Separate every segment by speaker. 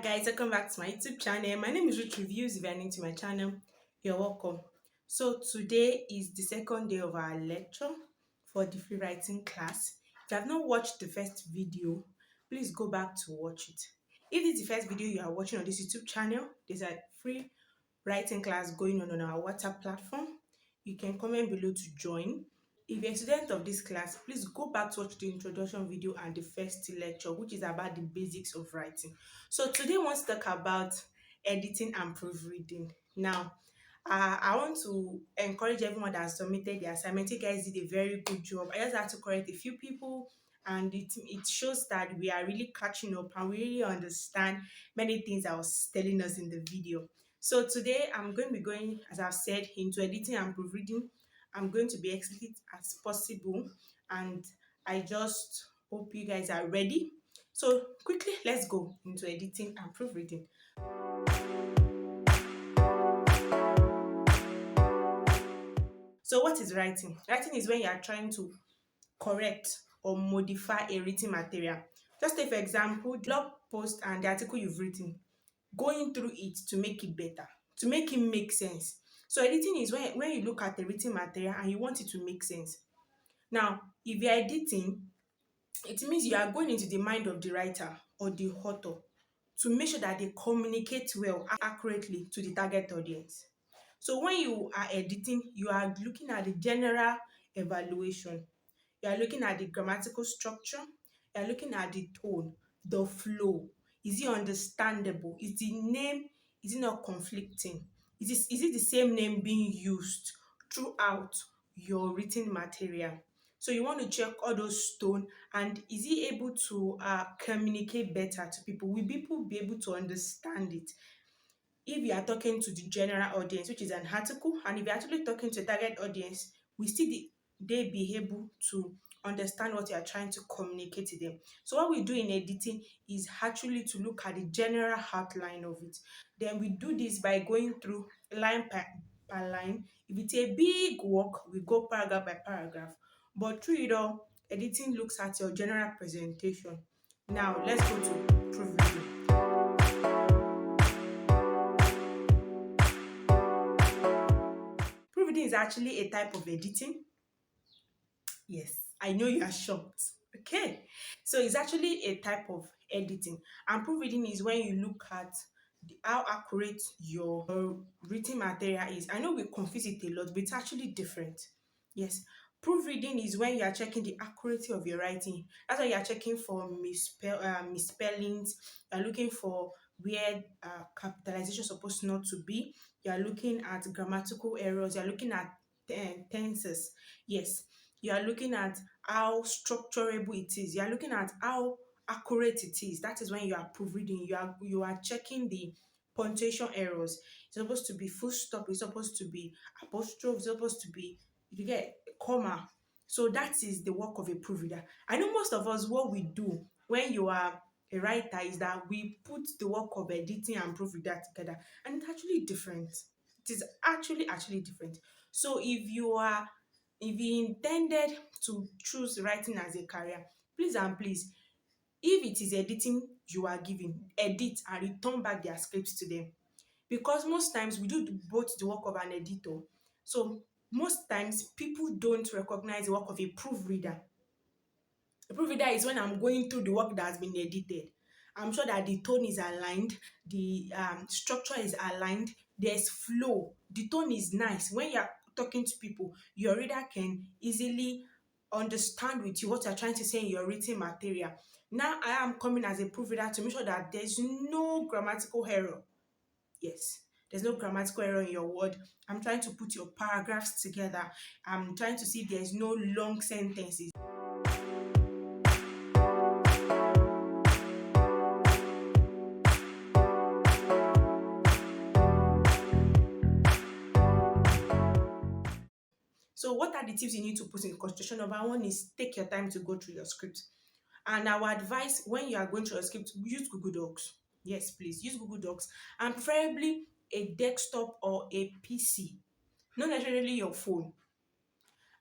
Speaker 1: Guys, welcome back to my YouTube channel. My name is Ruth Reviews. If you are new to my channel, you're welcome. So today is the second day of our lecture for the free writing class. If you have not watched the first video, please go back to watch it. If this is the first video you are watching on this YouTube channel, there's a free writing class going on our WhatsApp platform. You can comment below to join. If you're a student of this class, please go back to watch the introduction video and the first lecture, which is about the basics of writing. So today I want to talk about editing and proofreading. Now, I want to encourage everyone that has submitted the assignment. You guys did a very good job. I just had to correct a few people, and it shows that we are really catching up and we really understand many things I was telling us in the video. So today I'm going to be going, as I've said, into editing and proofreading. I'm going to be explicit as possible, and I just hope you guys are ready. So quickly, let's go into editing and proofreading. So what is writing? Writing is when you are trying to correct or modify a written material. Just take for example, the blog post and the article you've written, going through it to make it better, to make it make sense. So editing is when you look at the written material and you want it to make sense. Now, if you're editing, it means you are going into the mind of the writer or the author to make sure that they communicate well, accurately to the target audience. So when you are editing, you are looking at the general evaluation. You are looking at the grammatical structure. You are looking at the tone, the flow. Is it understandable? Is it not conflicting? Is it the same name being used throughout your written material? So you want to check all those tone, and is he able to communicate better to people? Will people be able to understand it? If you are talking to the general audience, which is an article, and if you're actually talking to a target audience, will still they be able to understand what you are trying to communicate to them? So what we do in editing is actually to look at the general outline of it. Then we do this by going through line per line. If it's a big work, we go paragraph by paragraph. But through it all, editing looks at your general presentation. Now let's go to proofreading. Proofreading is actually a type of editing. Yes, I know you are shocked. Okay, so it's actually a type of editing, and proofreading is when you look at how accurate your written material is. I know we confuse it a lot, but it's actually different. Yes, proofreading is when you are checking the accuracy of your writing. That's why you are checking for misspellings. You are looking for where capitalization is supposed not to be. You are looking at grammatical errors. You are looking at tenses. Yes, you are looking at how structurable it is. You are looking at how accurate it is. That is when you are proofreading. You are checking the punctuation errors. It's supposed to be full stop. It's supposed to be apostrophe. It's supposed to be, you get, comma. So that is the work of a proofreader. I know most of us, what we do when you are a writer is that we put the work of editing and proofreader together, and it's actually different. It is actually different. So if you intended to choose writing as a career, please and please, if it is editing you are giving, edit and return back their scripts to them, because most times we do both the work of an editor. So most times people don't recognize the work of a proofreader. A proofreader is when I'm going through the work that has been edited. I'm sure that the tone is aligned, the structure is aligned, there's flow, the tone is nice. When you're talking to people, your reader can easily understand with you what you're trying to say in your written material. Now I am coming as a proofreader to make sure that there's no grammatical error. Yes, there's no grammatical error in your word. I'm trying to put your paragraphs together. I'm trying to see if there's no long sentences. So what are the tips you need to put in consideration? Number one is take your time to go through your script. And our advice, when you are going through your script, use Google Docs. Yes, please use Google Docs, and preferably a desktop or a PC, not necessarily your phone.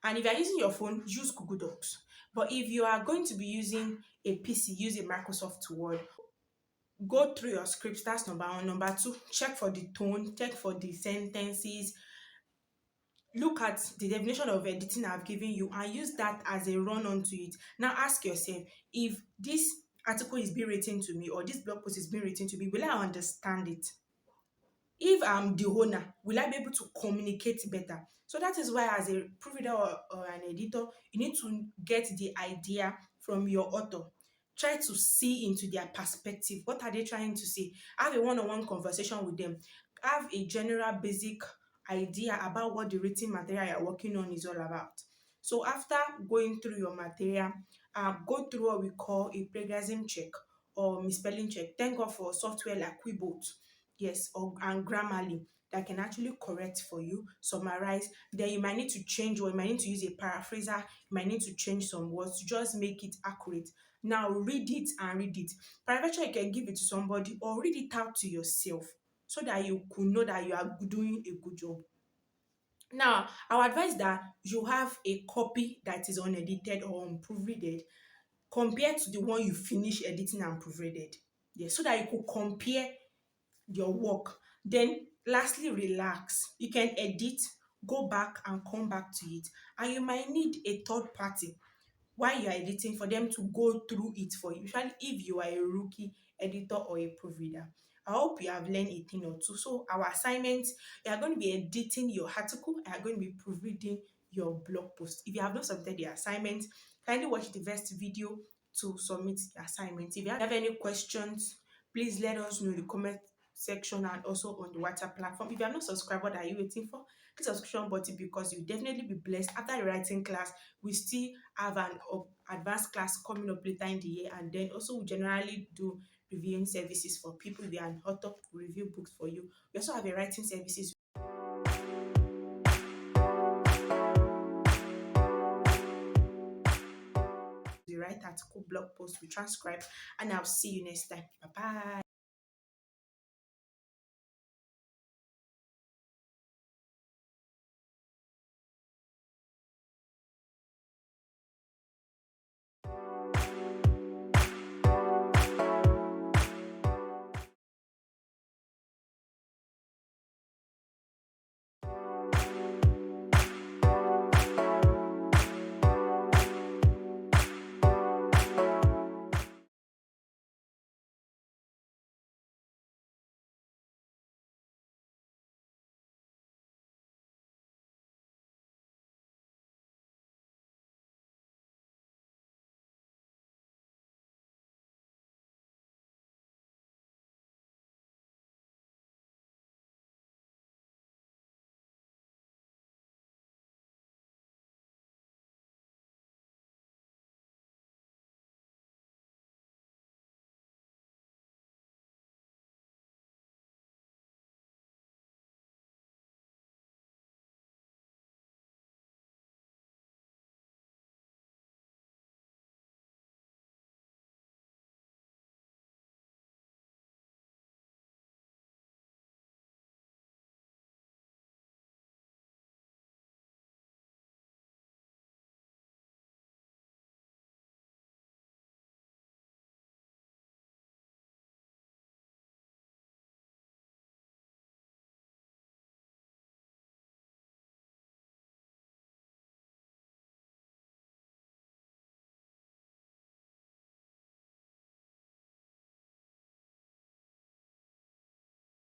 Speaker 1: And if you are using your phone, use Google Docs. But if you are going to be using a PC, use a Microsoft Word. go through your scripts. That's number one. Number two, check for the tone, check for the sentences, look at the definition of editing I've given you and use that as a run onto it. Now ask yourself, if this article is being written to me or this blog post is being written to me, will I understand it? If I'm the owner, will I be able to communicate better? So that is why, as a proofreader or an editor, you need to get the idea from your author. Try to see into their perspective. What are they trying to say? Have a one-on-one conversation with them. Have a general basic idea about what the written material you're working on is all about. So after going through your material, go through what we call a plagiarism check or misspelling check. Thank God for software like Quibolt, yes, or and Grammarly, that can actually correct for you, summarize. Then you might need to change, or you might need to use a paraphraser, you might need to change some words to just make it accurate. Now read it and read it. Peradventure you can give it to somebody or read it out to yourself so that you could know that you are doing a good job. Now, I would advise that you have a copy that is unedited or unproofreaded compared to the one you finish editing and proofreaded. Yes, so that you could compare your work. Then lastly, relax. You can edit, go back and come back to it. And you might need a third party while you're editing for them to go through it for you, especially if you are a rookie editor or a proofreader. I hope you have learned a thing or two. So our assignments, you are going to be editing your article, you are going to be proofreading your blog post. If you have not submitted the assignment, kindly watch the first video to submit the assignment. If you have any questions, please let us know in the comment section and also on the WhatsApp platform. If you are not subscribed, what are you waiting for? Click subscription button because you'll definitely be blessed. After the writing class, we still have an advanced class coming up later in the year, and then also we generally do reviewing services for people. If you are an author, we review books for you. We also have a writing services. We write article, blog post, we transcribe, and I'll see you next time. Bye bye.